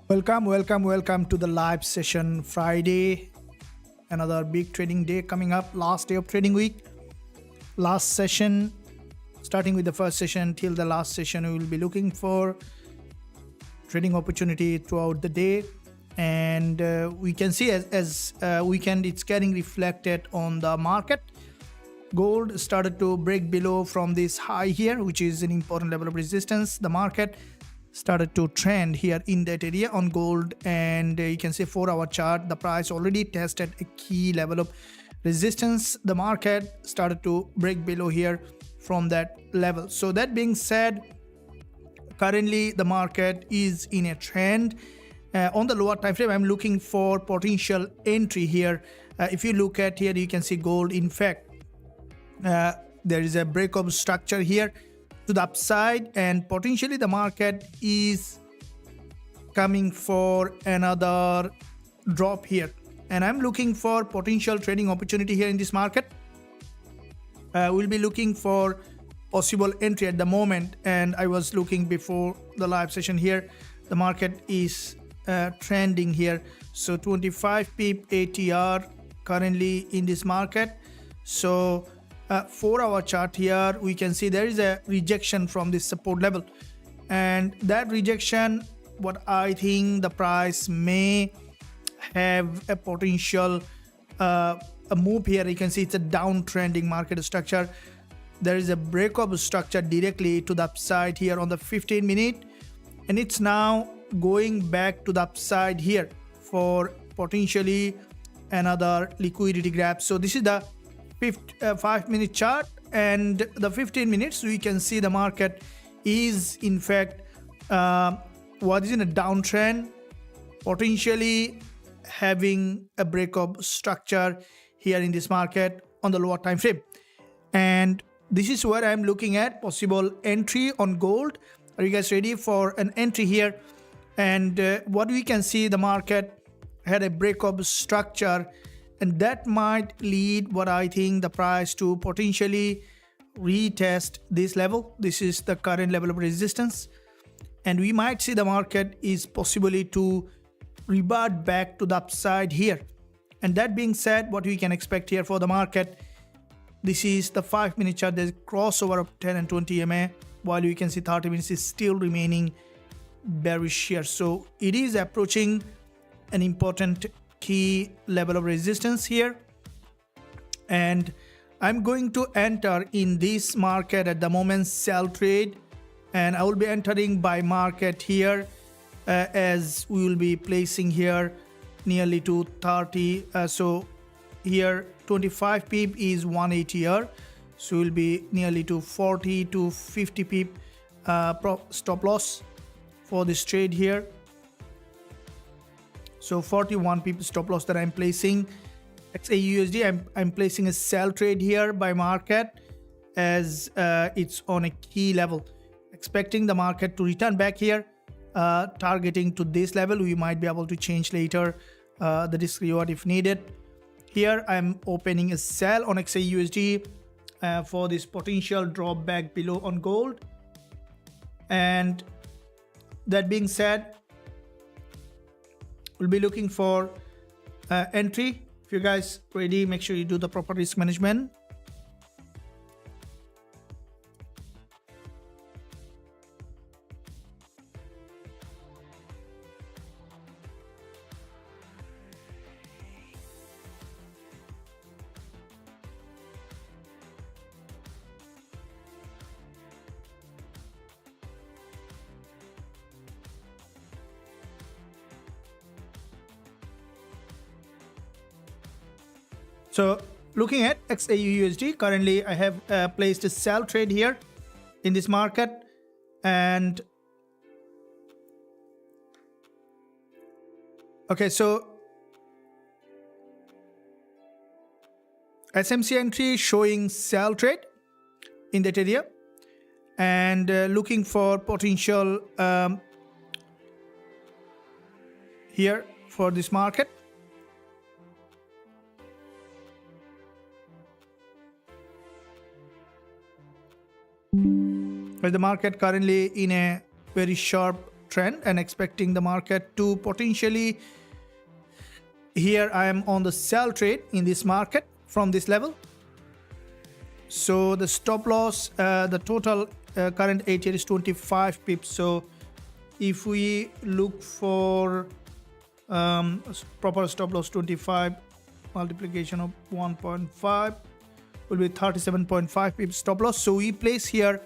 Welcome to the live session Friday. Another big trading day coming up, last day of trading week. Last session, starting with the first session till the last session, we will be looking for trading opportunity throughout the day. And we can see as weekend, it's getting reflected on the market. Gold started to break below from this high here, which is an important level of resistance. The market started to trend here in that area on gold, and you can see 4-hour chart, the price already tested a key level of resistance. The market started to break below here from that level. So that being said, currently the market is in a trend. On the lower time frame, I'm looking for potential entry here. If you look at here, you can see gold, in fact, there is a break of structure here to the upside, and potentially the market is coming for another drop here, and I'm looking for potential trading opportunity here in this market. We'll be looking for possible entry at the moment, and I was looking before the live session here. The market is trending here, so 25 pip ATR currently in this market. So 4-hour chart here, we can see there is a rejection from this support level, and that rejection, what I think the price may have a potential a move here. You can see it's a downtrending market structure. There is a break of structure directly to the upside here on the 15-minute, and it's now going back to the upside here for potentially another liquidity grab. So this is the 5-minute chart, and the 15 minutes, we can see the market is in fact what is in a downtrend, potentially having a break of structure here in this market on the lower time frame. And this is where I'm looking at possible entry on gold. Are you guys ready for an entry here? And what we can see, the market had a break of structure, and that might lead what I think the price to potentially retest this level. This is the current level of resistance, and we might see the market is possibly to revert back to the upside here. And that being said, what we can expect here for the market, this is the 5-minute chart. There's crossover of 10 and 20 EMA, while you can see 30 minutes is still remaining bearish here. So it is approaching an important key level of resistance here, and I'm going to enter in this market at the moment, sell trade, and I will be entering by market here, as we will be placing here nearly to 30. So here 25 pip is 1 ATR, so we'll be nearly to 40 to 50 pip stop loss for this trade here. So 41 pip stop loss that I'm placing. Xauusd, I'm placing a sell trade here by market, as it's on a key level, expecting the market to return back here, targeting to this level. We might be able to change later the risk reward if needed. Here I'm opening a sell on Xauusd for this potential drop back below on gold. And that being said, we'll be looking for entry. If you guys ready, make sure you do the proper risk management. So looking at Xauusd, currently I have placed a sell trade here in this market, and okay, so SMC entry showing sell trade in that area, and looking for potential here for this market. But the market currently in a very sharp trend and expecting the market to potentially, here I am on the sell trade in this market from this level. So the stop loss, the total current 8 here is 25 pips. So if we look for proper stop loss, 25 multiplication of 1.5 will be 37.5 pips stop loss. So we place here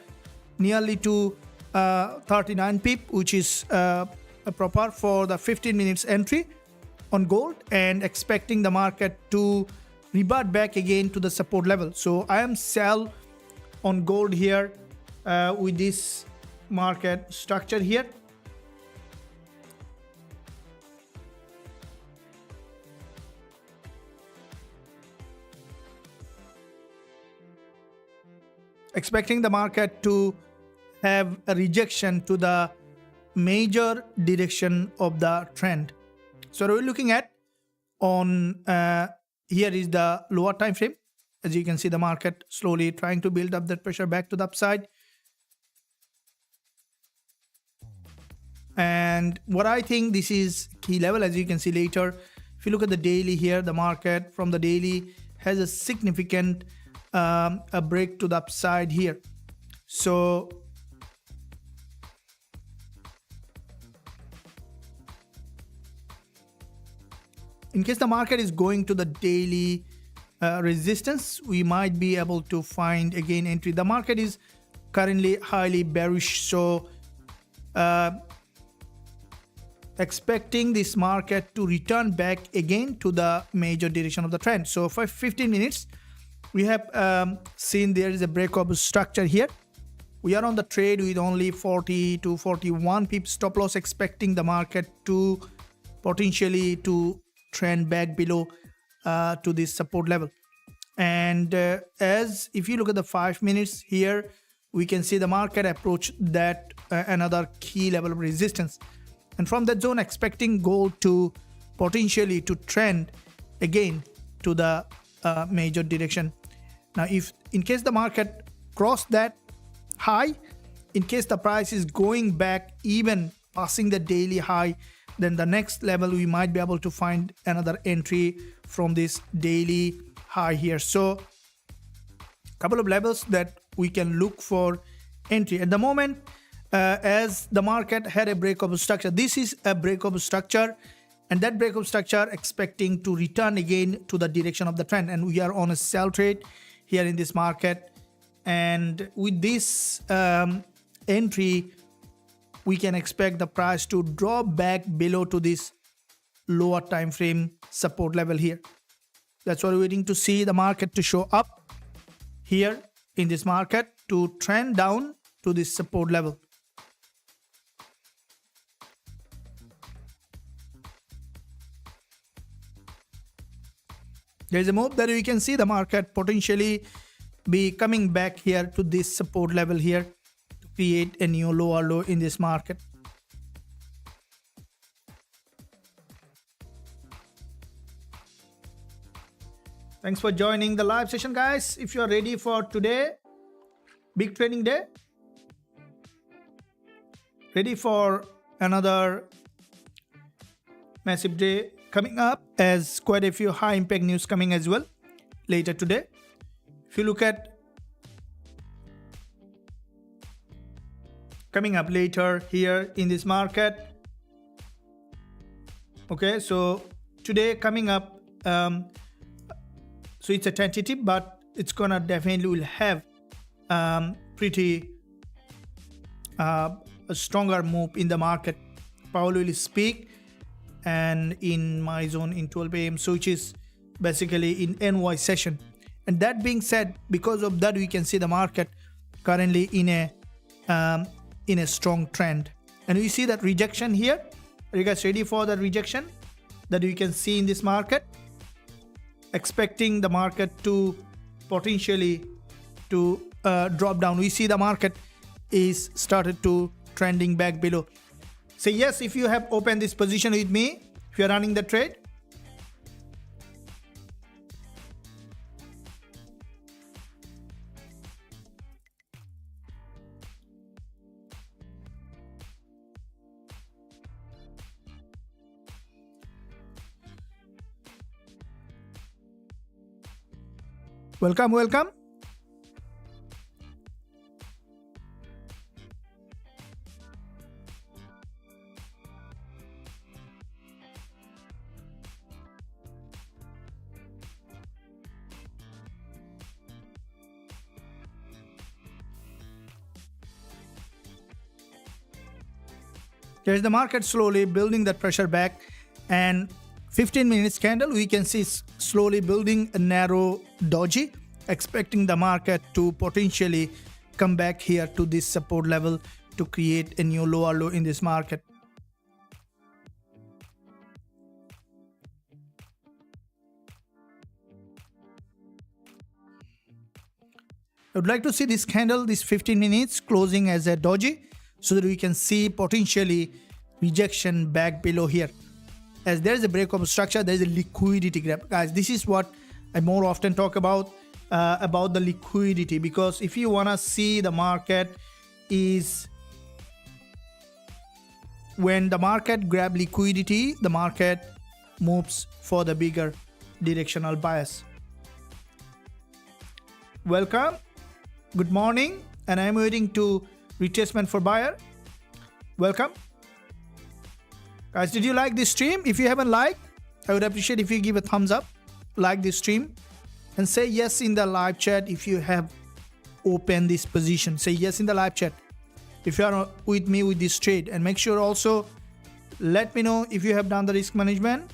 nearly to 39 pip, which is proper for the 15 minutes entry on gold, and expecting the market to revert back again to the support level. So I am sell on gold here with this market structure here. Expecting the market to have a rejection to the major direction of the trend. So what we're looking at on here is the lower time frame. As you can see, the market slowly trying to build up that pressure back to the upside. And what I think this is key level, as you can see later, if you look at the daily here, the market from the daily has a significant a break to the upside here. So in case the market is going to the daily resistance, we might be able to find again entry. The market is currently highly bearish, so expecting this market to return back again to the major direction of the trend. So for 15 minutes we have seen there is a break of structure here. We are on the trade with only 40 to 41 pips stop loss, expecting the market to potentially to trend back below to this support level. And as if you look at the 5 minutes here, we can see the market approach that another key level of resistance, and from that zone expecting gold to potentially to trend again to the major direction. Now if in case the market cross that high, in case the price is going back even passing the daily high, then the next level we might be able to find another entry from this daily high here. So couple of levels that we can look for entry at the moment. As the market had a break of structure, this is a break of structure, and that break of structure expecting to return again to the direction of the trend, and we are on a sell trade here in this market. And with this entry, we can expect the price to drop back below to this lower time frame support level here. That's what we're waiting to see the market to show up here in this market to trend down to this support level. There's a move that we can see the market potentially be coming back here to this support level here to create a new lower low in this market. Thanks for joining the live session, guys. If you are ready for today, big trading day, ready for another massive day coming up, as quite a few high impact news coming as well later today. If you look at coming up later here in this market, okay, so today coming up, so it's a tentative, but it's gonna definitely will have pretty a stronger move in the market. Powell will speak and in my zone in 12 AM, so which is basically in NY session. And that being said, because of that we can see the market currently in a strong trend, and we see that rejection here. Are you guys ready for the rejection that we can see in this market? Expecting the market to potentially to drop down. We see the market is started to trending back below. Say yes if you have opened this position with me, if you're running the trade. Welcome, welcome. There's the market slowly building that pressure back, and 15 minutes candle we can see slowly building a narrow doji, expecting the market to potentially come back here to this support level to create a new lower low in this market. I would like to see this candle, this 15 minutes closing as a doji, so that we can see potentially rejection back below here. As there is a break of structure, there is a liquidity grab. Guys, this is what I more often talk about the liquidity, because if you want to see the market is when the market grab liquidity, the market moves for the bigger directional bias. Welcome, good morning, and I'm waiting to retracement for buyer. Welcome. Guys, did you like this stream? If you haven't liked, I would appreciate if you give a thumbs up, like this stream, and say yes in the live chat if you have opened this position. Say yes in the live chat if you are with me with this trade, and make sure also let me know if you have done the risk management.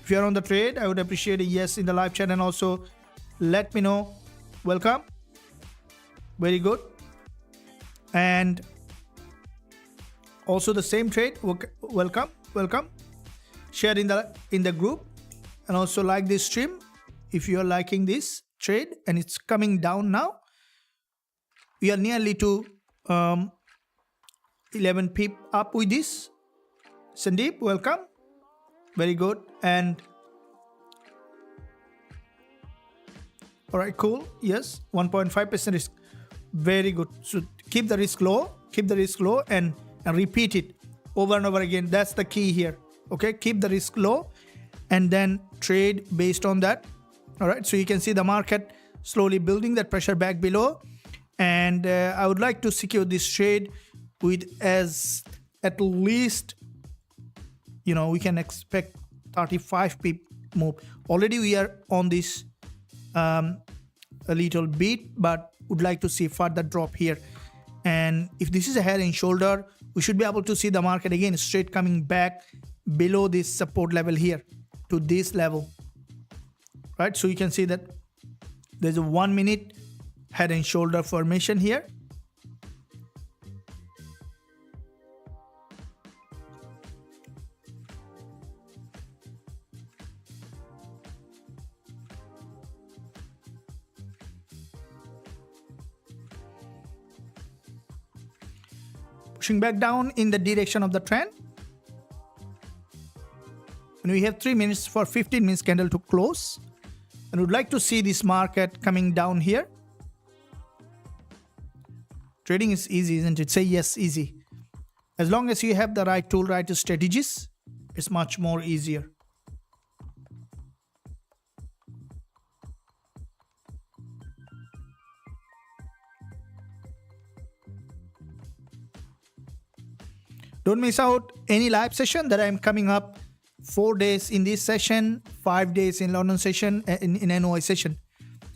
If you are on the trade, I would appreciate a yes in the live chat, and also let me know. Welcome. Very good. And also the same trade, welcome, welcome. Share in the group, and also like this stream if you are liking this trade, and it's coming down now. We are nearly to 11 pip up with this. Sandeep, welcome. Very good. And all right, cool. Yes, 1.5% risk. Very good. So keep the risk low, and repeat it over and over again. That's the key here. Okay, keep the risk low and then trade based on that. All right, so you can see the market slowly building that pressure back below, and I would like to secure this trade with as at least, you know, we can expect 35 pip move. Already we are on this a little bit, but would like to see further drop here. And if this is a head and shoulder, we should be able to see the market again straight coming back below this support level here to this level, right? So you can see that there's a 1 minute head and shoulder formation here. Pushing back down in the direction of the trend. And we have 3 minutes for 15 minutes candle to close. And would like to see this market coming down here. Trading is easy, isn't it? Say yes, easy. As long as you have the right tool, right strategies, it's much more easier. Don't miss out any live session that I'm coming up 4 days in this session, 5 days in London session, in NOI session.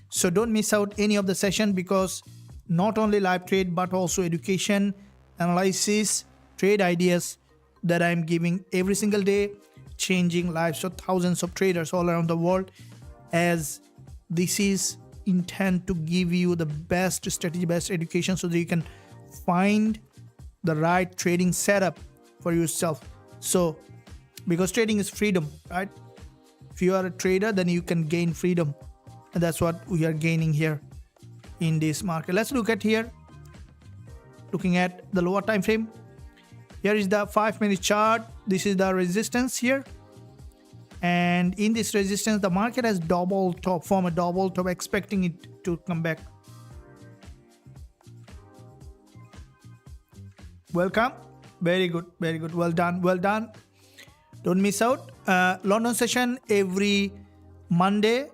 So don't miss out any of the session, because not only live trade but also education, analysis, trade ideas that I'm giving every single day, changing lives of thousands of traders all around the world, as this is intent to give you the best strategy, best education, so that you can find the right trading setup for yourself. So because trading is freedom, right? If you are a trader, then you can gain freedom, and that's what we are gaining here in this market. Let's look at here, looking at the lower time frame. Here is the 5-minute chart. This is the resistance here, and in this resistance the market has double top, form a double top, expecting it to come back. Welcome. Very good, very good. Well done, well done. Don't miss out. London session every Monday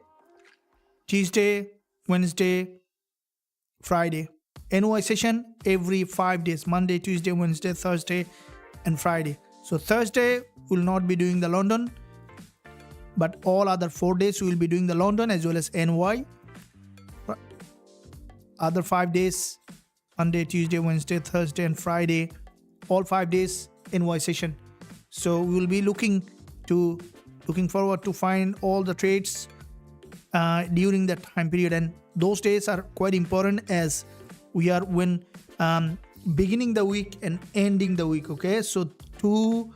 Tuesday, Wednesday, Friday. NY session every 5 days, Monday, Tuesday, Wednesday, Thursday and Friday. So Thursday will not be doing the London, but all other 4 days we will be doing the London as well as NY. Other 5 days, Monday, Tuesday, Wednesday, Thursday and Friday, all 5 days NY session. So we will be looking forward to find all the trades during that time period, and those days are quite important as we are when beginning the week and ending the week. Okay, so 2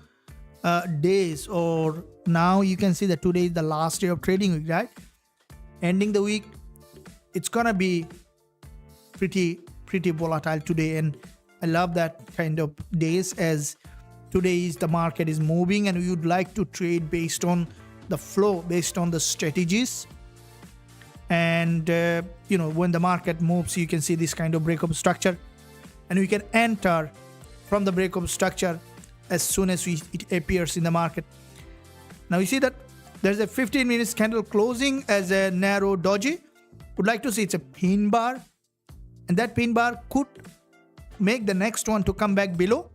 days, or now you can see that today is the last day of trading week, right? Ending the week, it's gonna be pretty volatile today, and I love that kind of days, as today is the market is moving and we would like to trade based on the flow, based on the strategies. And when the market moves, you can see this kind of breakup structure, and we can enter from the breakup structure as soon as it appears in the market. Now you see that there's a 15 minutes candle closing as a narrow doji. Would like to see it's a pin bar, and that pin bar could make the next one to come back below,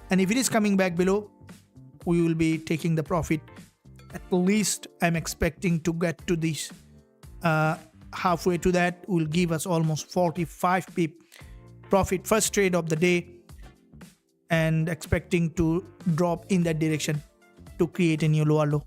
and if it is coming back below, we will be taking the profit. At least I'm expecting to get to this halfway to that will give us almost 45 pip profit first trade of the day, and expecting to drop in that direction to create a new lower low.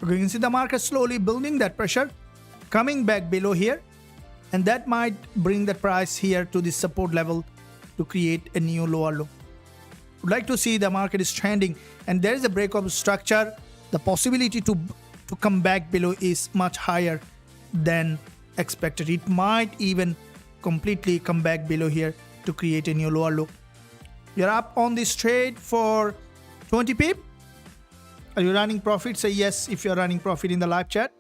You can see the market slowly building that pressure, coming back below here, and that might bring the price here to this support level to create a new lower low. Would like to see the market is trending, and there is a breakup structure. The possibility to come back below is much higher than expected. It might even completely come back below here to create a new lower low. You're up on this trade for 20 pip. Are you running profit? Say yes if you're running profit in the live chat.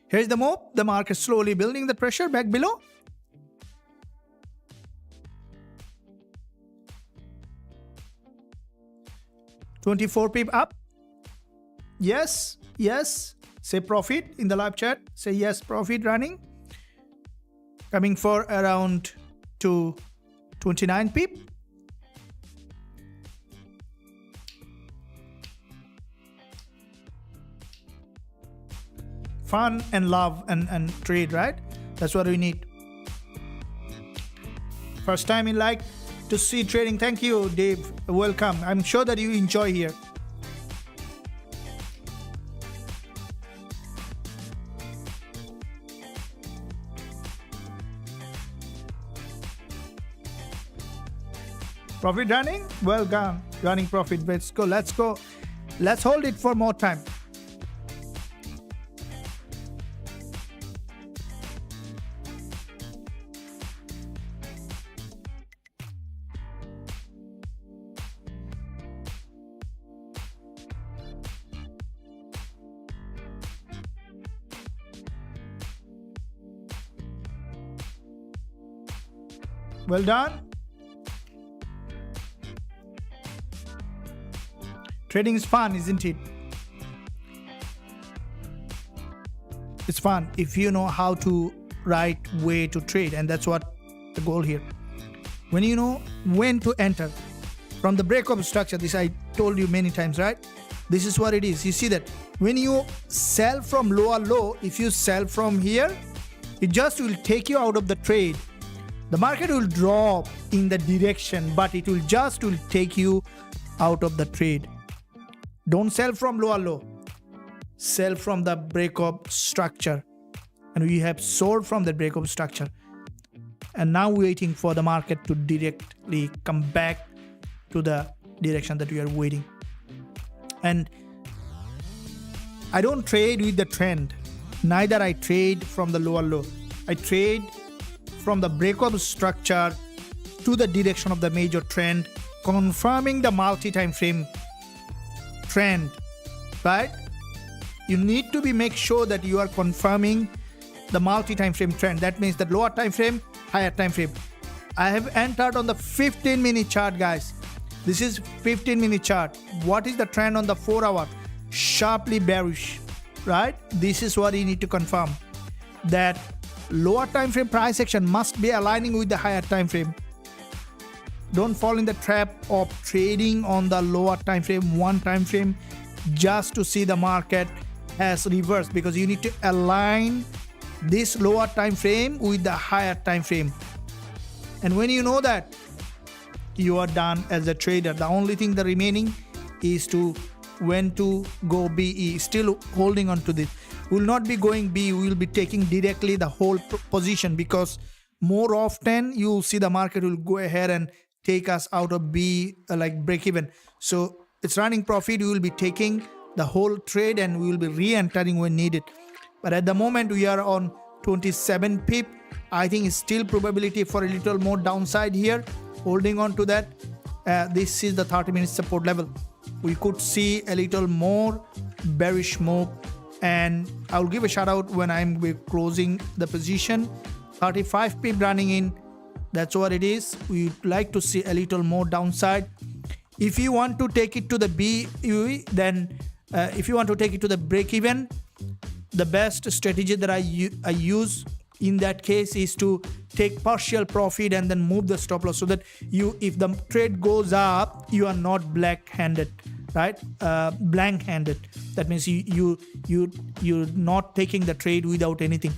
Here's the move. The market slowly building the pressure back below. $24 pip up. Yes, yes. Say profit in the live chat. Say yes, profit running. Coming for around to 29 pip. Fun and love and trade, right? That's what we need. First time in like to see trading. Thank you, Dave. Welcome. I'm sure that you enjoy here. Profit running? Well done. Running profit. Let's go. Let's go. Let's hold it for more time. Well done. Trading is fun, isn't it? It's fun if you know how to right way to trade, and that's what the goal here. When you know when to enter from the breakup structure, this I told you many times, right? This is what it is. You see that when you sell from lower low, if you sell from here, it just will take you out of the trade. The market will drop in the direction, but it will take you out of the trade. Don't sell from lower low. Sell from the breakup structure. And we have sold from the breakup structure. And now waiting for the market to directly come back to the direction that we are waiting. And I don't trade with the trend. Neither I trade from the lower low. I trade from the breakout structure to the direction of the major trend, confirming the multi-time frame trend, right? You need to make sure that you are confirming the multi-time frame trend. That means the lower time frame, higher time frame. I have entered on the 15-minute chart, guys. This is 15-minute chart. What is the trend on the 4-hour? Sharply bearish, right? This is what you need to confirm, that lower time frame price action must be aligning with the higher time frame. Don't fall in the trap of trading on the lower time frame, one time frame, just to see the market has reversed, because you need to align this lower time frame with the higher time frame. And when you know that, you are done as a trader. The only thing that remaining is to when to go BE. Still holding on to this. We will not be going B. We will be taking directly the whole position, because more often you will see the market will go ahead and take us out of B, like break even. So it's running profit. We will be taking the whole trade and we will be re-entering when needed. But at the moment we are on 27 pip. I think it's still probability for a little more downside here. Holding on to that. This is the 30-minute support level. We could see a little more bearish move, and I'll give a shout out when I'm closing the position. 35 pip running in. That's what it is. We'd like to see a little more downside. If you want to take it to the BE, then if you want to take it to the break even, the best strategy that I use in that case is to take partial profit and then move the stop loss, so that if the trade goes up, you are not black-handed, right? Blank-handed. That means you're not taking the trade without anything.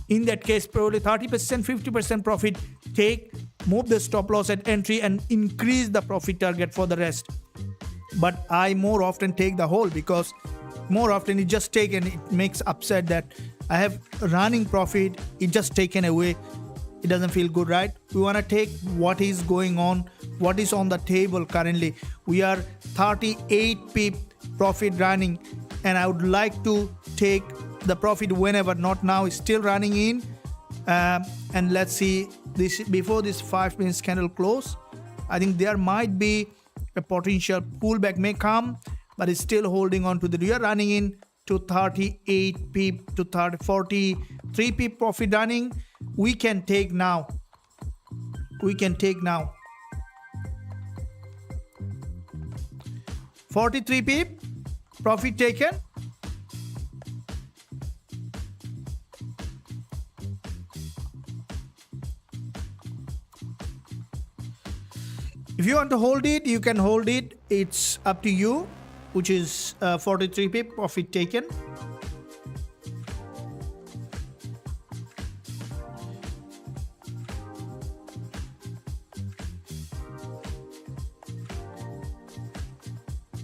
In that case, probably 30%, 50% profit. Move the stop loss at entry and increase the profit target for the rest. But I more often take the whole, because more often it just taken, it makes upset that I have running profit, it just taken away. It doesn't feel good, right? We want to take what is going on, what is on the table currently. We are 38 pip profit running, and I would like to take the profit whenever, not now. It's still running in, and let's see this before this 5 minutes candle close. I think there might be a potential pullback may come, but it's still holding on to the. We are running in to 38 pip to 43 pip profit running. We can take now. 43 pip profit taken. If you want to hold it, you can hold it. It's up to you, which is 43 pip profit taken.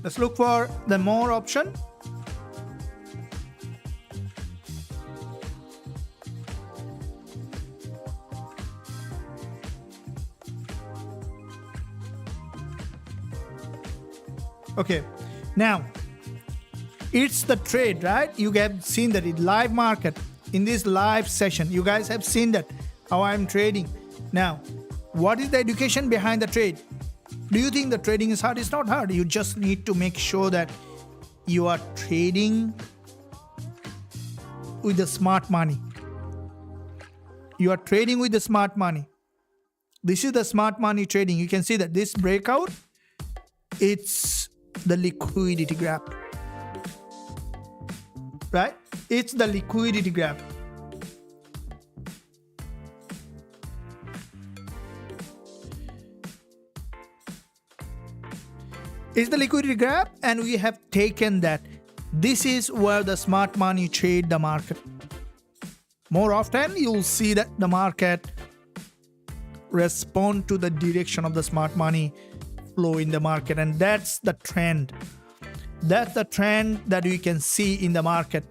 Let's look for the more option. Okay, now it's the trade, right? You have seen that in live market, in this live session, you guys have seen that how I'm trading. Now, what is the education behind the trade? Do you think the trading is hard? It's not hard. You just need to make sure that you are trading with the smart money. You are trading with the smart money. This is the smart money trading. You can see that this breakout, it's the liquidity grab, right? It's the liquidity grab. It's the liquidity grab, and we have taken that. This is where the smart money trade the market. More often, you'll see that the market respond to the direction of the smart money flow in the market, and that's the trend. That's the trend that we can see in the market.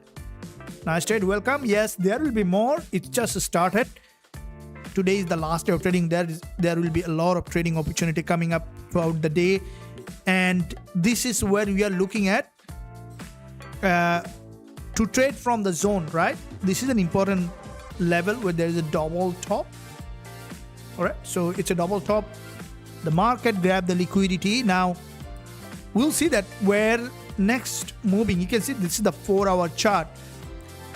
Nice trade, welcome. Yes, there will be more. It just started. Today is the last day of trading. There will be a lot of trading opportunity coming up throughout the day, and this is where we are looking at to trade from the zone, right? This is an important level where there is a double top. All right, so it's a double top. The market grabbed the liquidity. Now we'll see that where next moving. You can see this is the 4-hour chart,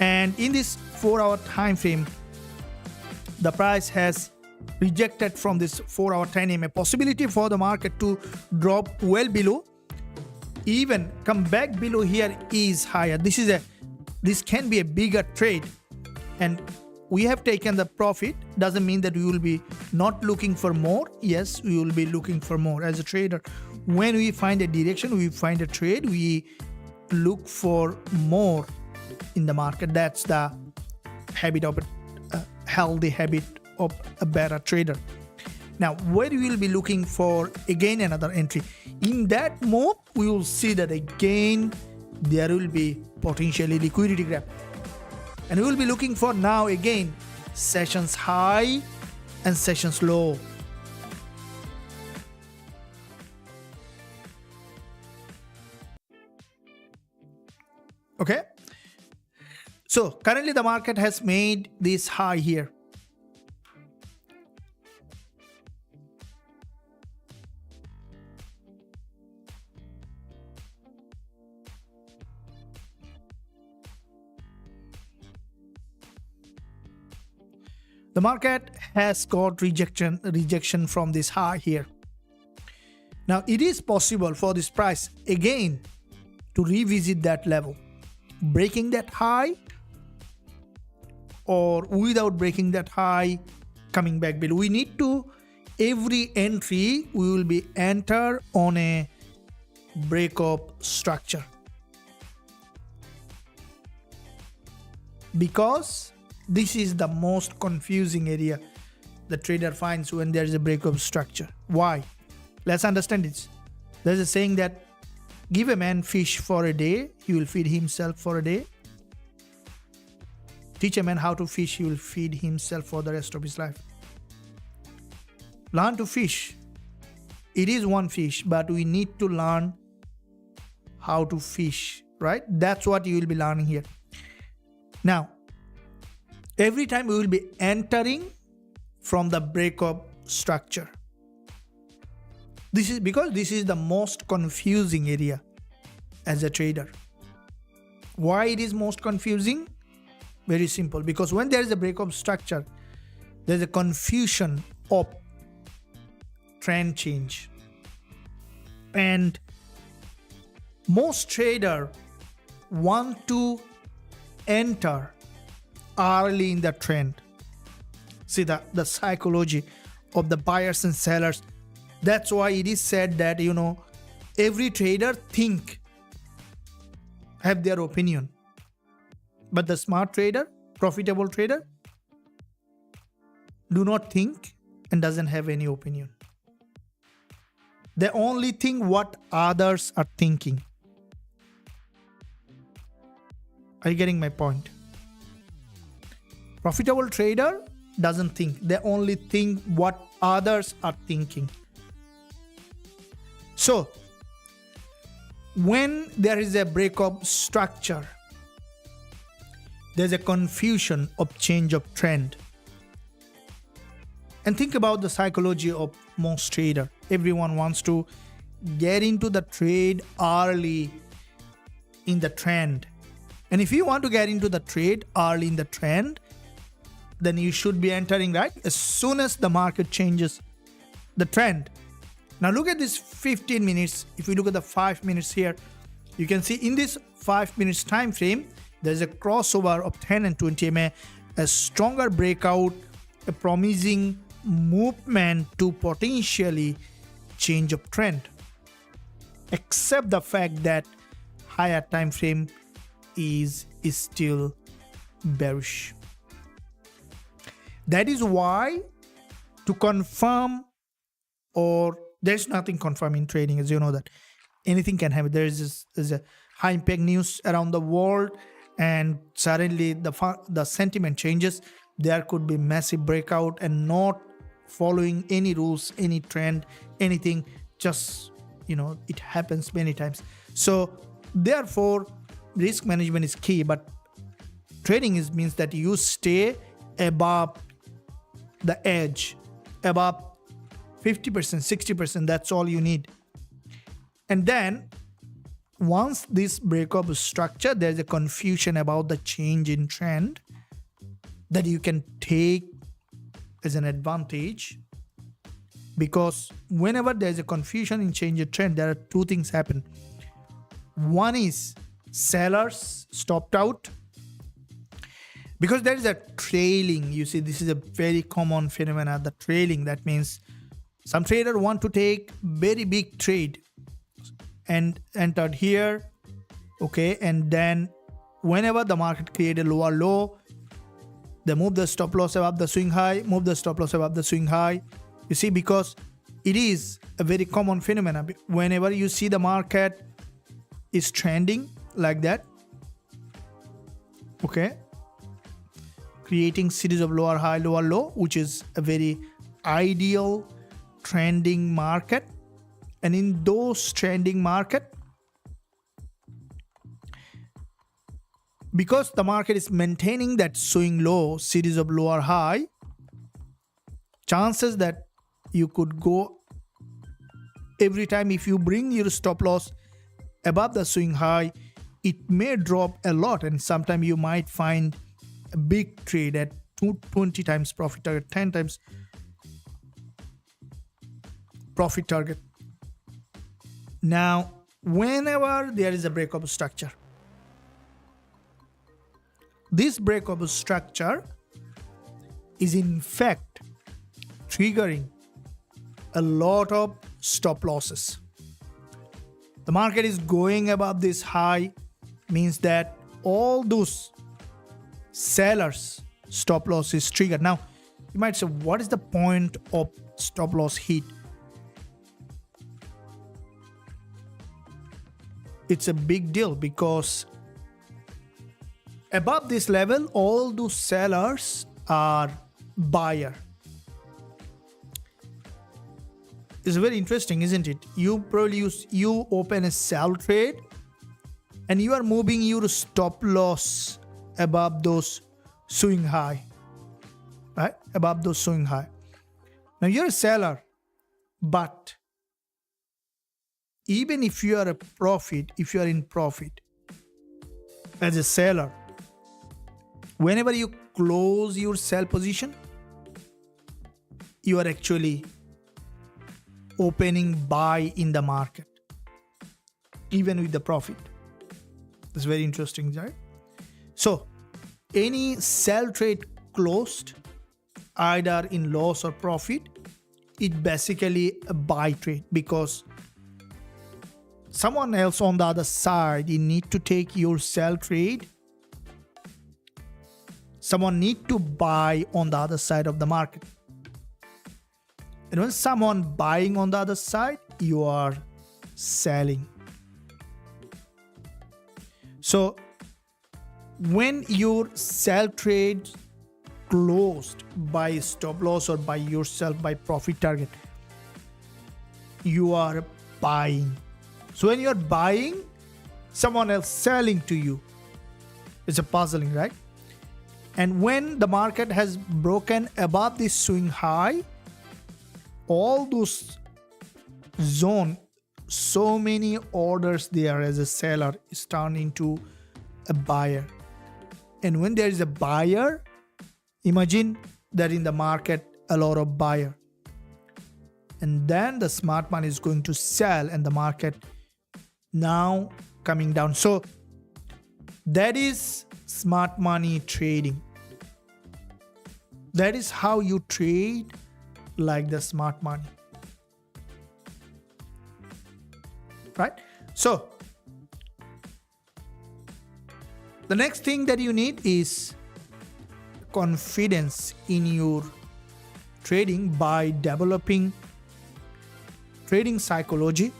and in this 4-hour time frame, the price has rejected from this 4-hour time frame. A possibility for the market to drop well below, even come back below here is higher. This can be a bigger trade, and we have taken the profit. Doesn't mean that we will be not looking for more. Yes, we will be looking for more as a trader. When we find a direction, we find a trade, we look for more in the market. That's the habit of a healthy habit of a better trader. Now, where we will be looking for again another entry. In that move, we will see that again there will be potentially liquidity grab. And we will be looking for now again sessions high and sessions low. Okay. So currently the market has made this high here. The market has got rejection from this high here. Now it is possible for this price again to revisit that level, breaking that high, or without breaking that high, coming back below. We need to, every entry we will be enter on a breakup structure, because this is the most confusing area the trader finds when there is a breakup structure. Why? Let's understand this. There's a saying that give a man fish for a day, he will feed himself for a day. Teach a man how to fish, he will feed himself for the rest of his life. Learn to fish. It is one fish, but we need to learn how to fish, right? That's what you will be learning here. Now, every time we will be entering from the breakup structure. This is because this is the most confusing area as a trader. Why it is most confusing? Very simple. Because when there is a breakup structure, there is a confusion of trend change. And most traders want to enter early in the trend. See the psychology of the buyers and sellers. That's why it is said that, every trader have their opinion. But the smart trader, profitable trader, do not think and doesn't have any opinion. They only think what others are thinking. Are you getting my point? Profitable trader doesn't think. They only think what others are thinking. So, when there is a breakup structure, there's a confusion of change of trend. And think about the psychology of most trader. Everyone wants to get into the trade early in the trend. And if you want to get into the trade early in the trend, then you should be entering right as soon as the market changes the trend. Now look at this 15 minutes. If we look at the 5 minutes here, you can see in this 5 minutes time frame, there's a crossover of 10 and 20 MA, a stronger breakout, a promising movement to potentially change of trend. Except the fact that higher time frame is still bearish. That is why to confirm, or there's nothing confirmed in trading, as you know that anything can happen. There's a high impact news around the world, and suddenly the sentiment changes. There could be massive breakout and not following any rules, any trend, anything. Just it happens many times. So therefore, risk management is key. But trading means that you stay above the edge, above 50%, 60%. That's all you need. And then once this breakup is structured, there's a confusion about the change in trend that you can take as an advantage, because whenever there's a confusion in change in trend, there are two things happen. One is sellers stopped out because there is a trailing. You see, this is a very common phenomenon, the trailing. That means some trader want to take very big trade and entered here, okay, and then whenever the market create a lower low, they move the stop loss above the swing high, move the stop loss above the swing high. You see, because it is a very common phenomenon. Whenever you see the market is trending like that, okay, creating series of lower high, lower low, which is a very ideal trending market. And in those trending market, because the market is maintaining that swing low, series of lower high, chances that you could go every time if you bring your stop loss above the swing high, it may drop a lot, and sometimes you might find a big trade at 20 times profit target, 10 times profit target. Now, whenever there is a breakup structure, this breakup structure is in fact triggering a lot of stop losses. The market is going above this high, means that all those sellers stop loss is triggered. Now, you might say, what is the point of stop loss hit? It's a big deal because above this level, all those sellers are buyer. It's very interesting, isn't it? You open a sell trade and you are moving your stop loss above those swing high, right? Above those swing high. Now you're a seller, but even if you are in profit as a seller, whenever you close your sell position, you are actually opening buy in the market, even with the profit. That's very interesting, right? So any sell trade closed either in loss or profit, it basically a buy trade, because someone else on the other side, you need to take your sell trade. Someone need to buy on the other side of the market. And when someone buying on the other side, you are selling. So when your sell trade closed by stop loss or by yourself by profit target, you are buying. So when you're buying, someone else selling to you. It's a puzzling, right? And when the market has broken above this swing high, all those zone, so many orders there as a seller is turned into a buyer. And when there is a buyer, imagine that in the market a lot of buyer. And then the smart money is going to sell and the market now coming down. So that is smart money trading. That is how you trade like the smart money, right? So the next thing that you need is confidence in your trading by developing trading psychology,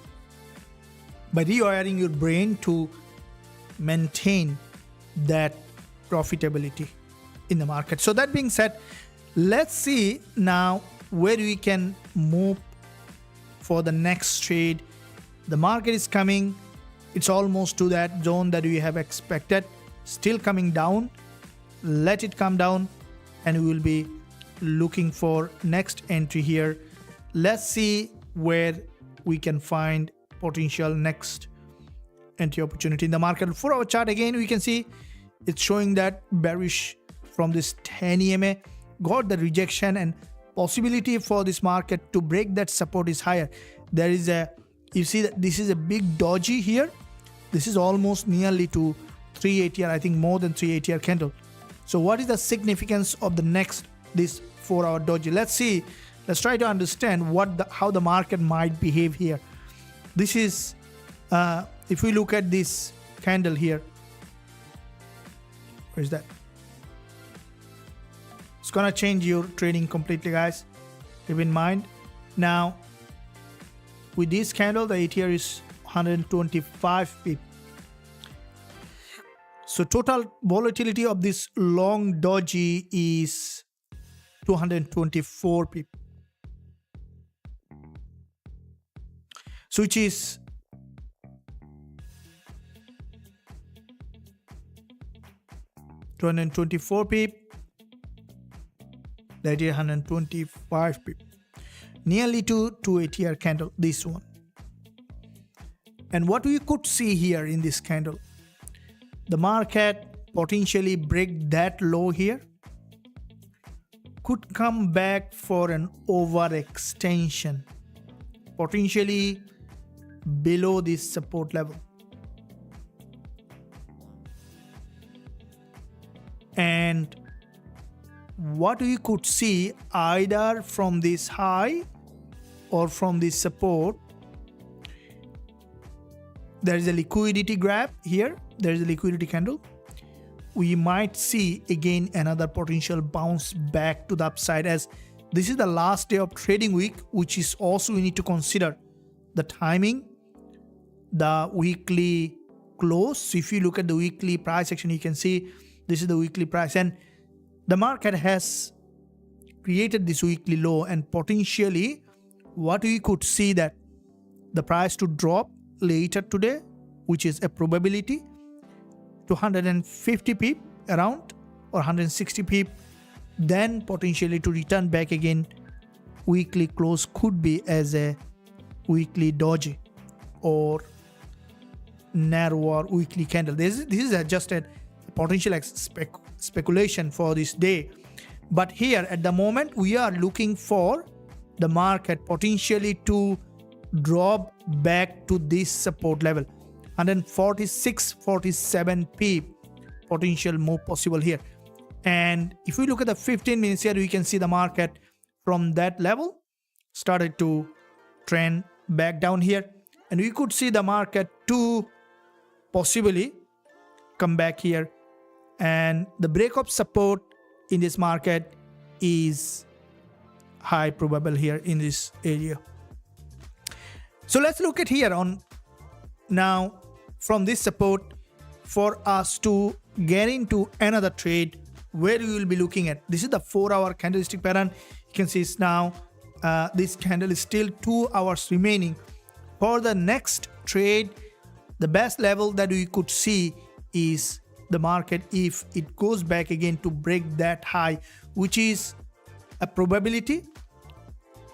by rewiring your brain to maintain that profitability in the market. So that being said, let's see now where we can move for the next trade. The market is coming. It's almost to that zone that we have expected. Still coming down. Let it come down and we will be looking for next entry here. Let's see where we can find potential next entry opportunity in the market. For our chart, again, we can see it's showing that bearish from this 10 EMA, got the rejection, and possibility for this market to break that support is higher. There is a, you see that this is a big doji here. This is almost nearly to 380R, I think more than 380R candle. So what is the significance of the next, this 4-hour doji? Let's see. Let's try to understand how the market might behave here. This is, if we look at this candle here, where is that? It's gonna change your trading completely, guys. Keep in mind. Now, with this candle, the ATR is 125 pip. So total volatility of this long doji is 224 pip. So which is 224 pip. That is 125 pip. Nearly to 280R candle, this one. And what we could see here in this candle, the market potentially break that low here, could come back for an overextension, potentially below this support level. And what we could see, either from this high or from this support, there is a liquidity grab here. There is a liquidity candle. We might see again another potential bounce back to the upside, as this is the last day of trading week, which is also we need to consider the timing, the weekly close. So if you look at the weekly price action, you can see this is the weekly price, and the market has created this weekly low, and potentially what we could see that the price to drop later today, which is a probability, to 150 pip around or 160 pip, then potentially to return back again. Weekly close could be as a weekly doji or narrower weekly candle. This is just a potential speculation for this day, but here at the moment we are looking for the market potentially to drop back to this support level, 146-47 p potential move possible here. And if we look at the 15 minutes here, we can see the market from that level started to trend back down here, and we could see the market to possibly come back here, and the break of support in this market is high probable here in this area. So let's look at here on now from this support for us to get into another trade where we will be looking at. This is the 4-hour candlestick pattern. You can see it's now this candle is still 2 hours remaining. For the next trade, the best level that we could see is the market, if it goes back again to break that high, which is a probability.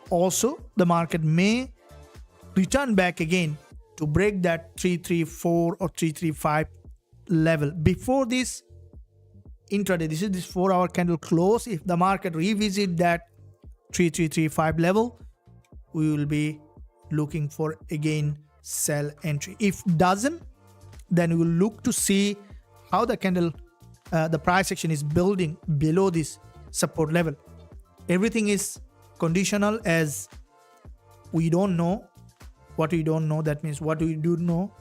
Also, the market may return back again to break that 334 or 335 level. Before this intraday, this is this 4-hour candle close. If the market revisit that 3335 level, we will be looking for again sell entry. If doesn't, then we will look to see how the candle, the price action is building below this support level. Everything is conditional, as we don't know what we don't know. That means what we do know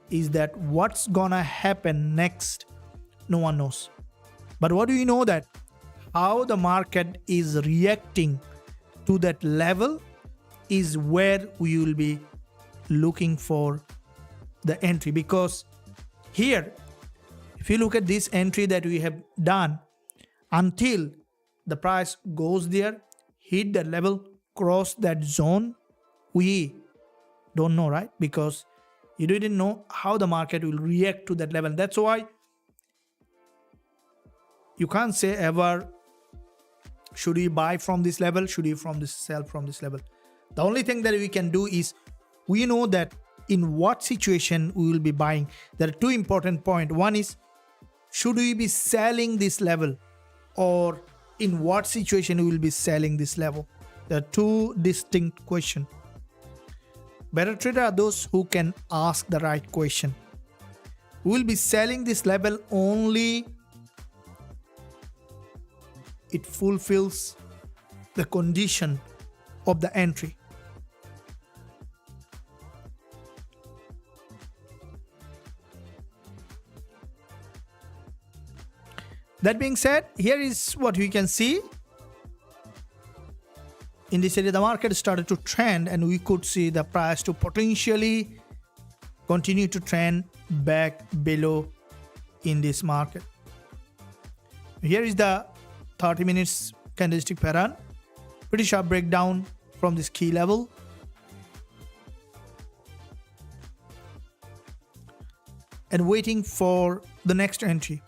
is that what's gonna happen next, no one knows. But what do we know, that how the market is reacting to that level is where we will be looking for the entry. Because here, if you look at this entry that we have done, until the price goes there, hit that level, cross that zone, we don't know, right? Because you didn't know how the market will react to that level. That's why you can't say ever Should we buy from this level? Should we sell from this level? The only thing that we can do is, we know that in what situation we will be buying. There are two important points. One is, should we be selling this level, or in what situation we will be selling this level? There are two distinct questions. Better trader are those who can ask the right question. We will be selling this level only it fulfills the condition of the entry. That being said, here is what we can see. In this area, the market started to trend, and we could see the price to potentially continue to trend back below in this market. Here is the 30 minutes candlestick pattern. Pretty sharp breakdown from this key level. And waiting for the next entry.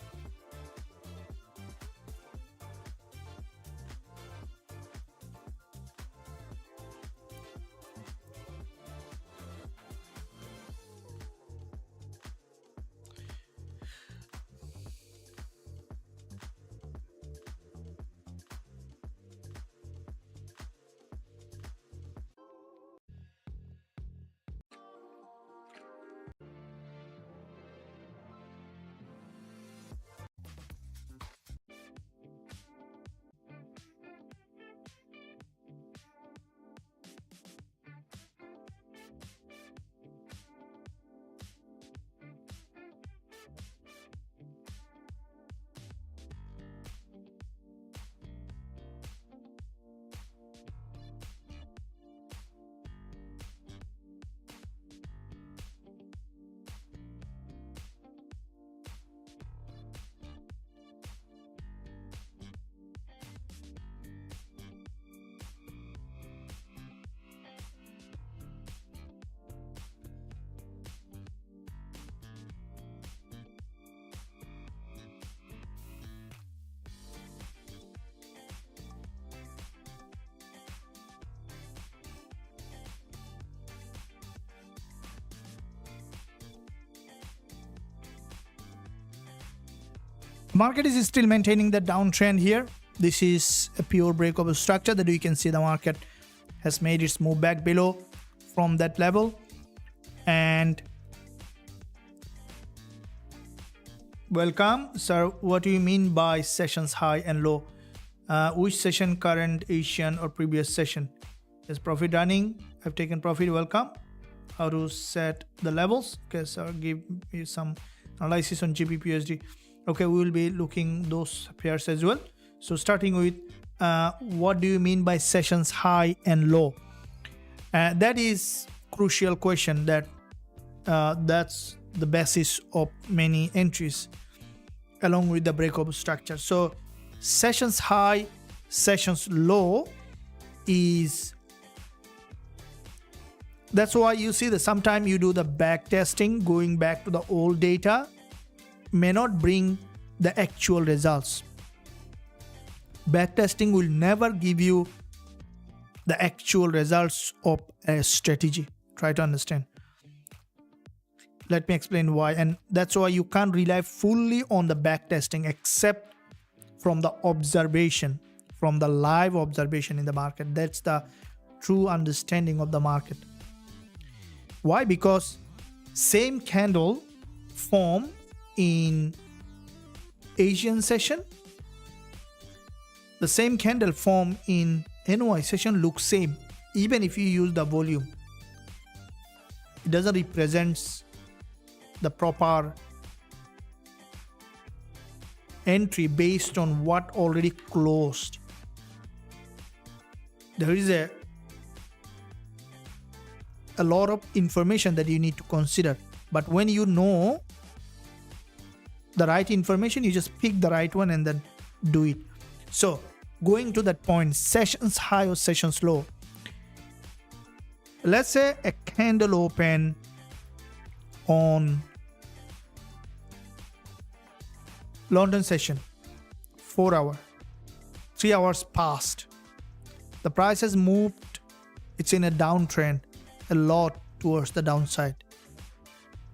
Market is still maintaining the downtrend here. This is a pure break of a structure that we can see the market has made its move back below from that level. And welcome, sir. What do you mean by sessions high and low? Which session, current, Asian, or previous session? Is profit running? I've taken profit. Welcome. How to set the levels? Okay, sir, give me some analysis on Gbpusd. Okay, we will be looking those pairs as well. So starting with what do you mean by sessions high and low? That is crucial question that that's the basis of many entries along with the breakout structure. So sessions high, sessions low is, that's why you see that sometimes you do the back testing, going back to the old data may not bring the actual results. Backtesting will never give you the actual results of a strategy. Try to understand. Let me explain why. And that's why you can't rely fully on the backtesting except from the observation, from the live observation in the market. That's the true understanding of the market. Why? Because same candle form in Asian session, the same candle form in NY session looks same, even if you use the volume. It doesn't represent the proper entry based on what already closed. There is a lot of information that you need to consider, but when you know the right information, you just pick the right one and then do it. So going to that point, sessions high or sessions low. Let's say a candle open on London session, 4 hour. 3 hours passed. The price has moved. It's in a downtrend, a lot towards the downside.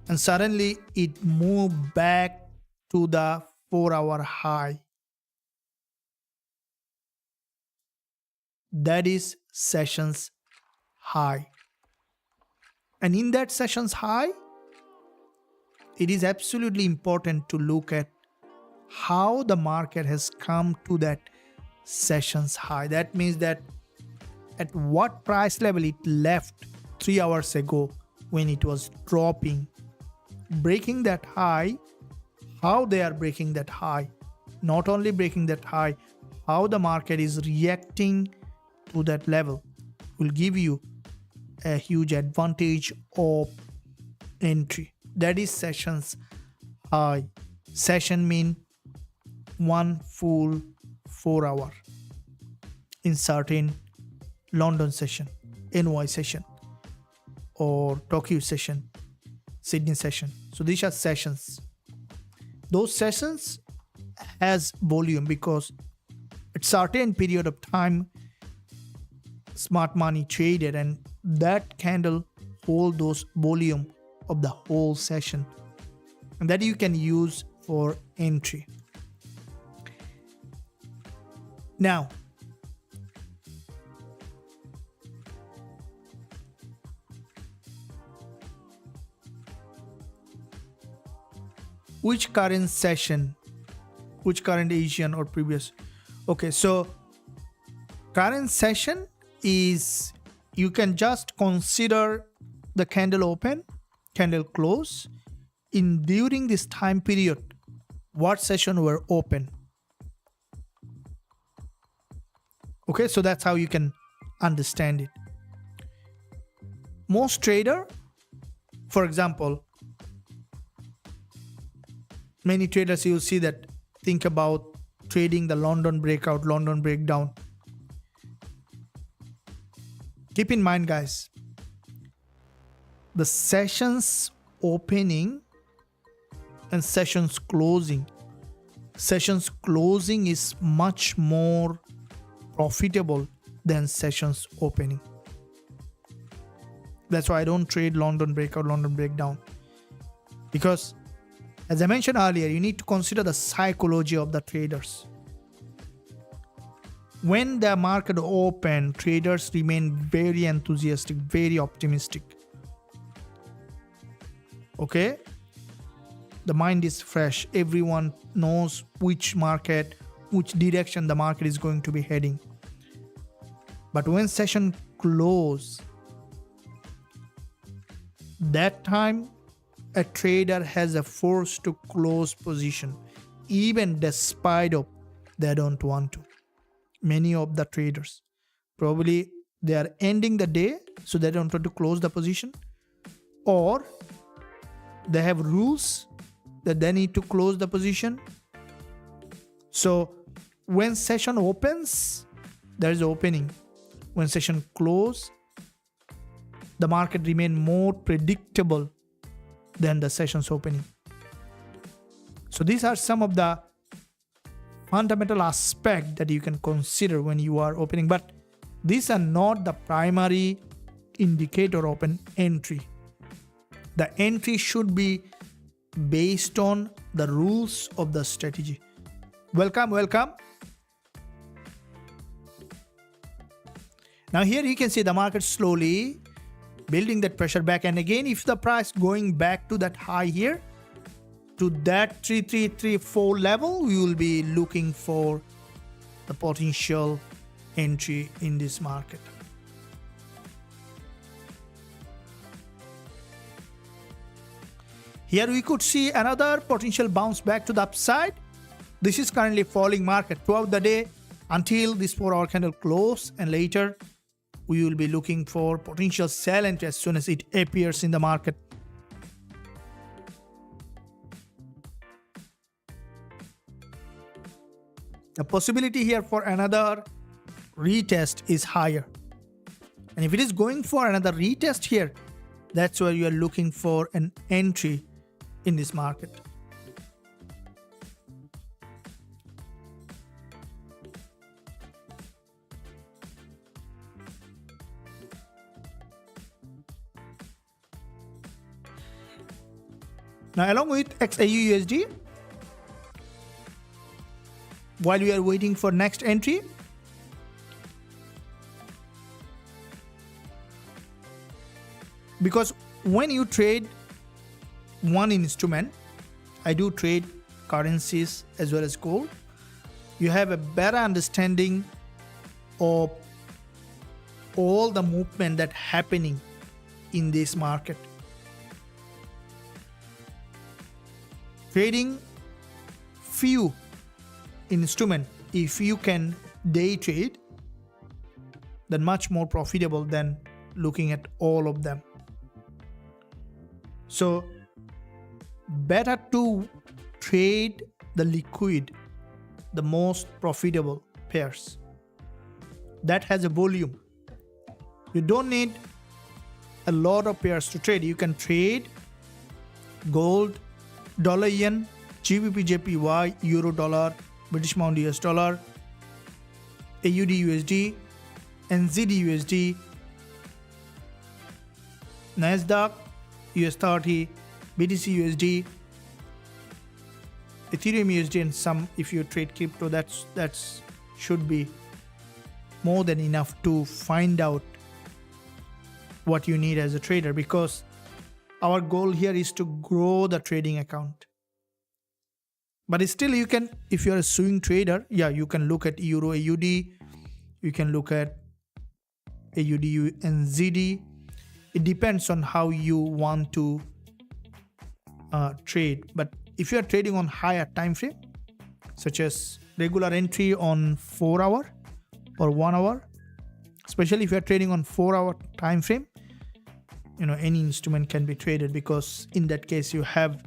And suddenly it moved back to the 4-hour high. That is session's high. And in that session's high, it is absolutely important to look at how the market has come to that session's high. That means that at what price level it left 3 hours ago when it was dropping, breaking that high, how they are breaking that high. Not only breaking that high, how the market is reacting to that level will give you a huge advantage of entry. That is session's high. Session mean one full 4 hour in certain London session, NY session, or Tokyo session, Sydney session. So these are sessions. Those sessions has volume because at certain period of time smart money traded, and that candle hold those volume of the whole session, and that you can use for entry. Now, which current session, which current Asian or previous? Okay, so current session is, you can just consider the candle open, candle close, in during this time period, what session were open. Okay, so that's how you can understand it. Most trader, for example, many traders you'll see that think about trading the London breakout, London breakdown. Keep in mind, guys, the sessions opening and sessions closing. Sessions closing is much more profitable than sessions opening. That's why I don't trade London breakout, London breakdown. Because as I mentioned earlier, you need to consider the psychology of the traders. When the market open, traders remain very enthusiastic, very optimistic. Okay? The mind is fresh. Everyone knows which market, which direction the market is going to be heading. But when session close, that time a trader has a force to close position, even despite of they don't want to. Many of the traders, probably they are ending the day, so they don't want to close the position, or they have rules that they need to close the position. So when session opens, there is opening. When session close, the market remain more predictable than the session's opening. So these are some of the fundamental aspects that you can consider when you are opening, but these are not the primary indicator of an entry. The entry should be based on the rules of the strategy. Welcome. Now here you can see the market slowly building that pressure back, and again if the price going back to that high here, to that 3334 level, we will be looking for the potential entry in this market. Here we could see another potential bounce back to the upside. This is currently falling market throughout the day until this 4-hour candle close, and later we will be looking for potential sell entry as soon as it appears in the market. The possibility here for another retest is higher. And if it is going for another retest here, that's where you are looking for an entry in this market. Now along with XAUUSD, while we are waiting for next entry, because when you trade one instrument, I do trade currencies as well as gold, you have a better understanding of all the movement that happening in this market. Trading few instrument, if you can day trade, then much more profitable than looking at all of them. So better to trade the liquid, the most profitable pairs that has a volume. You don't need a lot of pairs to trade. You can trade gold, dollar yen, Gbpjpy, euro dollar, British pound US dollar, AUD USD, NZD USD, Nasdaq US 30, BTC USD, Ethereum USD, and some, if you trade crypto, that's should be more than enough to find out what you need as a trader, because our goal here is to grow the trading account. But still, you can, if you're a swing trader, yeah, you can look at Euro AUD, you can look at AUD NZD. It depends on how you want to trade. But if you are trading on higher time frame, such as regular entry on 4 hour or 1 hour, especially if you are trading on 4 hour time frame, any instrument can be traded, because in that case you have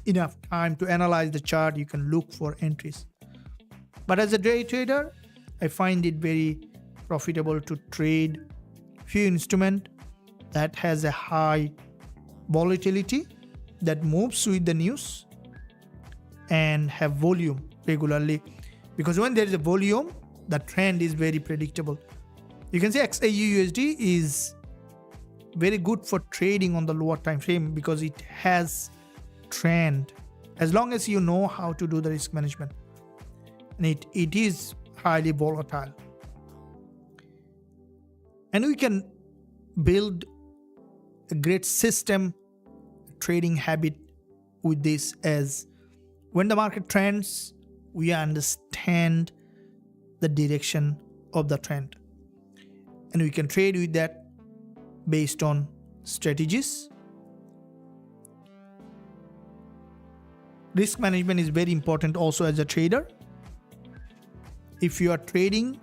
enough time to analyze the chart. You can look for entries. But as a day trader, I find it very profitable to trade few instrument that has a high volatility, that moves with the news, and have volume regularly, because when there is a volume, the trend is very predictable. You can say XAUUSD is very good for trading on the lower time frame, because it has trend, as long as you know how to do the risk management, and it is highly volatile. And we can build a great system trading habit with this, as when the market trends, we understand the direction of the trend, and we can trade with that based on strategies. Risk management is very important also as a trader. If you are trading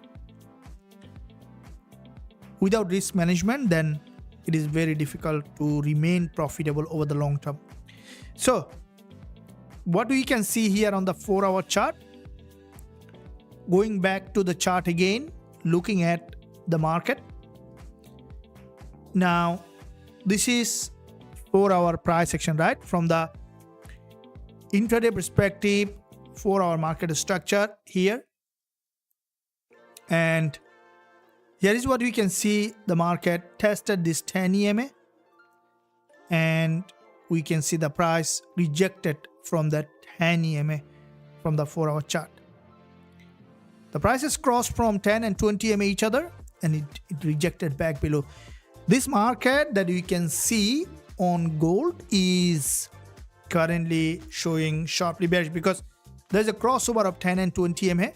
without risk management, then it is very difficult to remain profitable over the long term. So what we can see here on the 4 hour chart, going back to the chart again, looking at the market. Now this is 4 hour price action, right? From the intraday perspective, 4 hour market structure here, and here is what we can see. The market tested this 10 EMA, and we can see the price rejected from that 10 EMA from the 4 hour chart. The prices crossed from 10 and 20 EMA each other, and it rejected back below. This market that you can see on gold is currently showing sharply bearish, because there's a crossover of 10 and 20 EMA,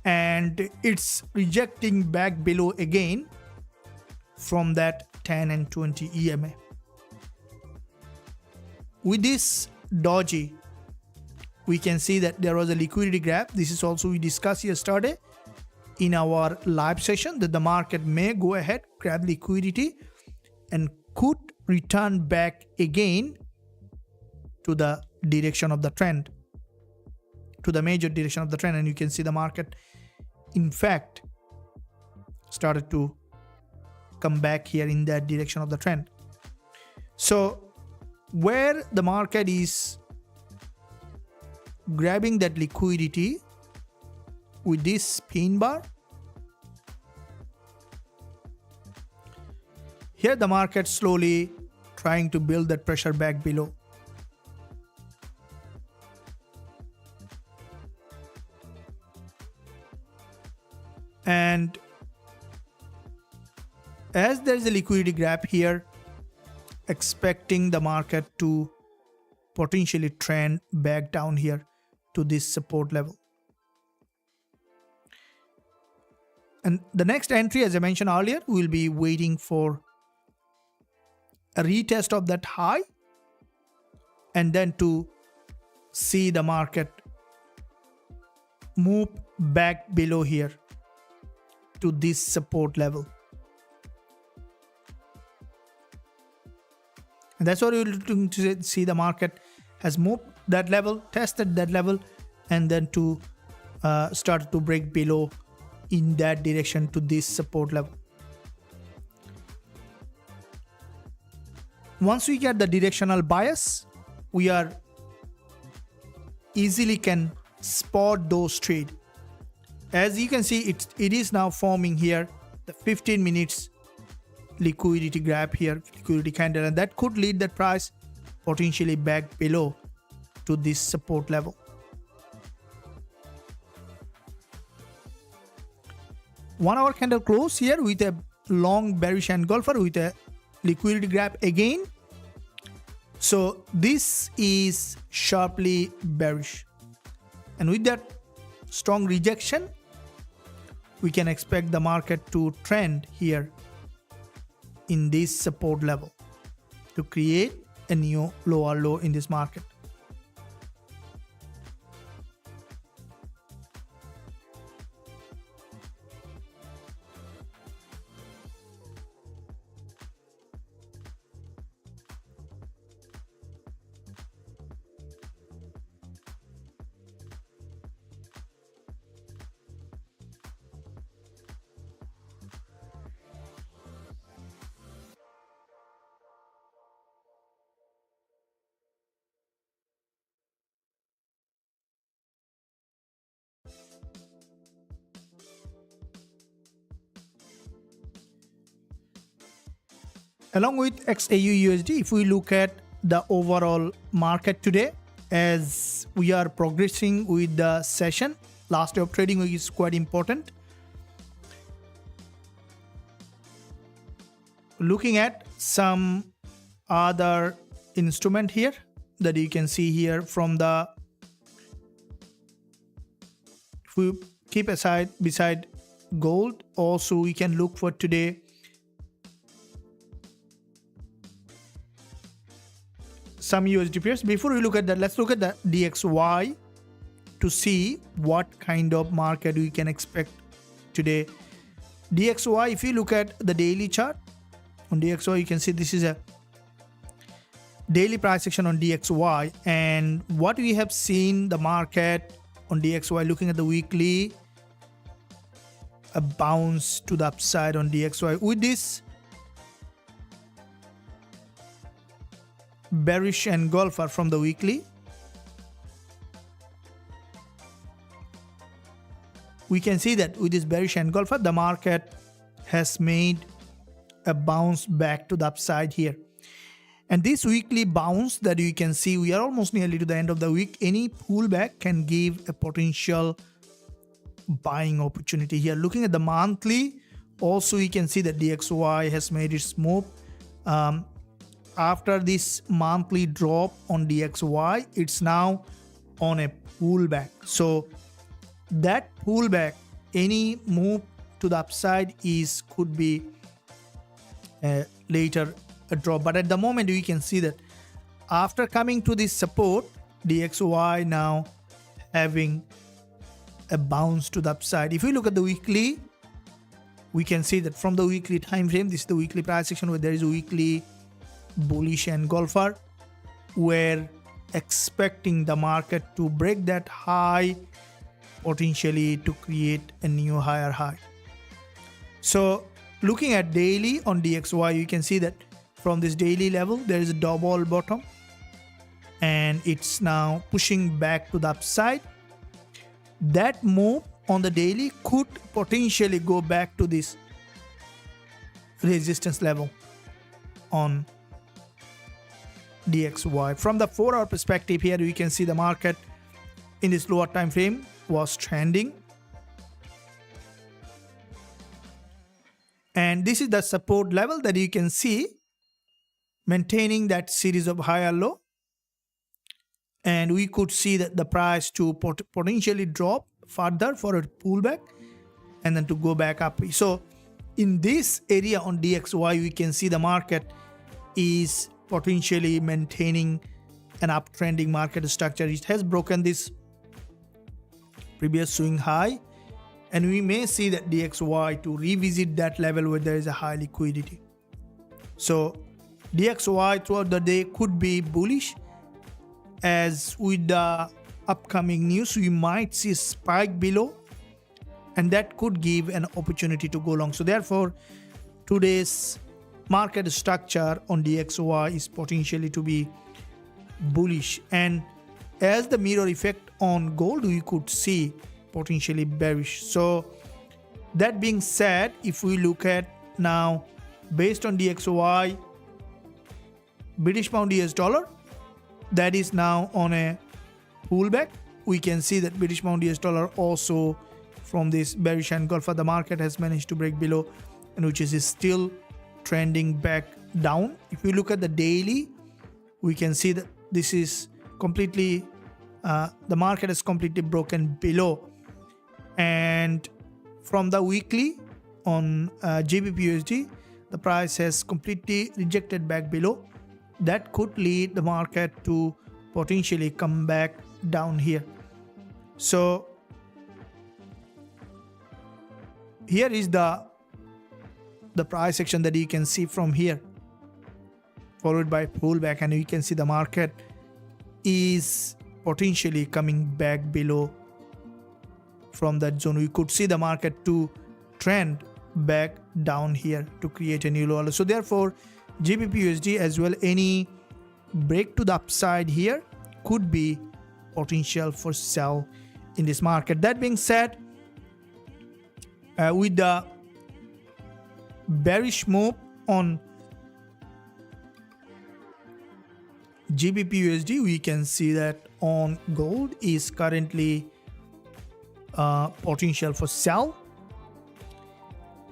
and it's rejecting back below again from that 10 and 20 EMA. With this doji, we can see that there was a liquidity grab. This is also we discussed yesterday in our live session, that the market may go ahead, grab liquidity, and could return back again to the direction of the trend, to the major direction of the trend. And you can see the market in fact started to come back here in that direction of the trend. So where the market is grabbing that liquidity with this pin bar, here the market slowly trying to build that pressure back below. And as there is a liquidity gap here, expecting the market to potentially trend back down here to this support level. And the next entry, as I mentioned earlier, we'll be waiting for a retest of that high and then to see the market move back below here to this support level. And that's what we're looking to see. The market has moved that level, tested that level, and then to start to break below in that direction to this support level. Once we get the directional bias, we are easily can spot those trade. As you can see, it is now forming here the 15 minutes liquidity gap here, liquidity candle, and that could lead that price potentially back below to this support level. One hour candle close here with a long bearish engulfer with a liquidity gap again. So this is sharply bearish, and with that strong rejection, we can expect the market to trend here in this support level to create a new lower low in this market. Along with XAUUSD, if we look at the overall market today, as we are progressing with the session, last day of trading week is quite important. Looking at some other instrument here that you can see here from the, if we keep aside beside gold, also we can look for today some USD pairs. Before we look at that, let's look at the DXY to see what kind of market we can expect today. DXY, if you look at the daily chart on DXY, you can see this is a daily price action on DXY, and what we have seen the market on DXY, looking at the weekly, a bounce to the upside on DXY with this bearish engulfer from the weekly. We can see that with this bearish engulfer, the market has made a bounce back to the upside here. And this weekly bounce that you can see, we are almost nearly to the end of the week. Any pullback can give a potential buying opportunity here. Looking at the monthly, also you can see that DXY has made its move. After this monthly drop on DXY, it's now on a pullback. So that pullback, any move to the upside could be later a drop. But at the moment, we can see that after coming to this support, DXY now having a bounce to the upside. If we look at the weekly, we can see that from the weekly time frame, this is the weekly price action where there is a weekly bullish engulfer. We're expecting the market to break that high, potentially to create a new higher high. So looking at daily on DXY, you can see that from this daily level, there is a double bottom and it's now pushing back to the upside. That move on the daily could potentially go back to this resistance level on DXY. From the 4-hour perspective here, you can see the market in this lower time frame was trending. And this is the support level that you can see maintaining that series of higher low. And we could see that the price to potentially drop further for a pullback and then to go back up. So in this area on DXY, we can see the market is potentially maintaining an uptrending market structure. It has broken this previous swing high, and we may see that DXY to revisit that level where there is a high liquidity. So DXY throughout the day could be bullish, as with the upcoming news we might see a spike below, and that could give an opportunity to go long. So therefore today's market structure on DXY is potentially to be bullish, and as the mirror effect on gold we could see potentially bearish. So that being said, if we look at now based on DXY, British pound US dollar, that is now on a pullback. We can see that British pound US dollar also from this bearish engulfer, the market has managed to break below, and which is still trending back down. If we look at the daily, we can see that this is completely the market is completely broken below. And from the weekly on Gbpusd, the price has completely rejected back below. That could lead the market to potentially come back down here. So here is the price action that you can see from here, followed by pullback, and you can see the market is potentially coming back below from that zone. We could see the market to trend back down here to create a new low. So therefore Gbpusd as well, any break to the upside here could be potential for sell in this market. That being said, with the bearish move on Gbpusd, we can see that on gold is currently potential for sell,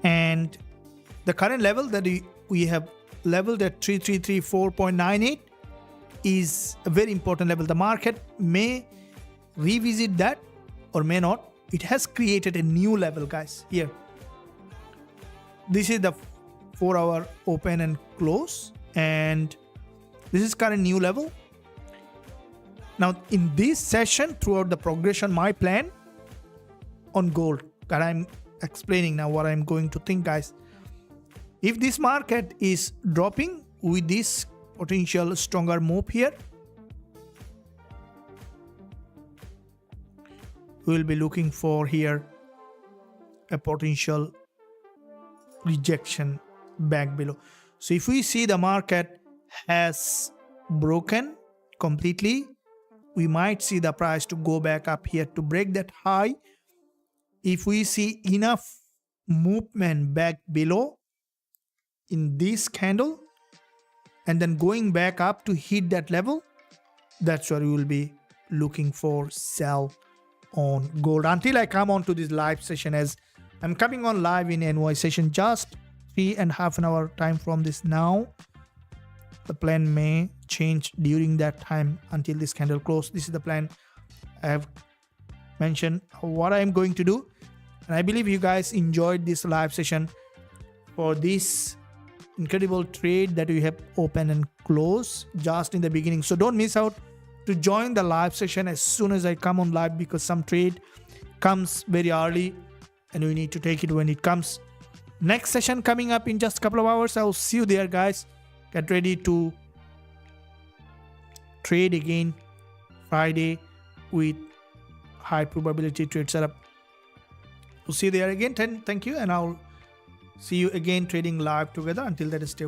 and the current level that we have leveled at 3334.98 is a very important level. The market may revisit that or may not. It has created a new level, guys. Here, this is the 4-hour open and close, and this is current new level. Now in this session, throughout the progression, my plan on gold that I'm explaining now, what I'm going to think, guys. If this market is dropping with this potential stronger move here, we'll be looking for here a potential rejection back below. So if we see the market has broken completely, we might see the price to go back up here to break that high. If we see enough movement back below in this candle and then going back up to hit that level, that's where we will be looking for sell on gold. Until I come on to this live session, as I'm coming on live in NY session just 3.5 hour time from this now. The plan may change during that time until this candle close. This is the plan. I have mentioned what I am going to do, and I believe you guys enjoyed this live session for this incredible trade that we have open and close just in the beginning. So don't miss out to join the live session as soon as I come on live, because some trade comes very early and we need to take it when it comes. Next session coming up in just a couple of hours. I'll see you there, guys. Get ready to trade again Friday with high probability trade setup. We'll see you there again. Thank you, and I'll see you again trading live together. Until that, stay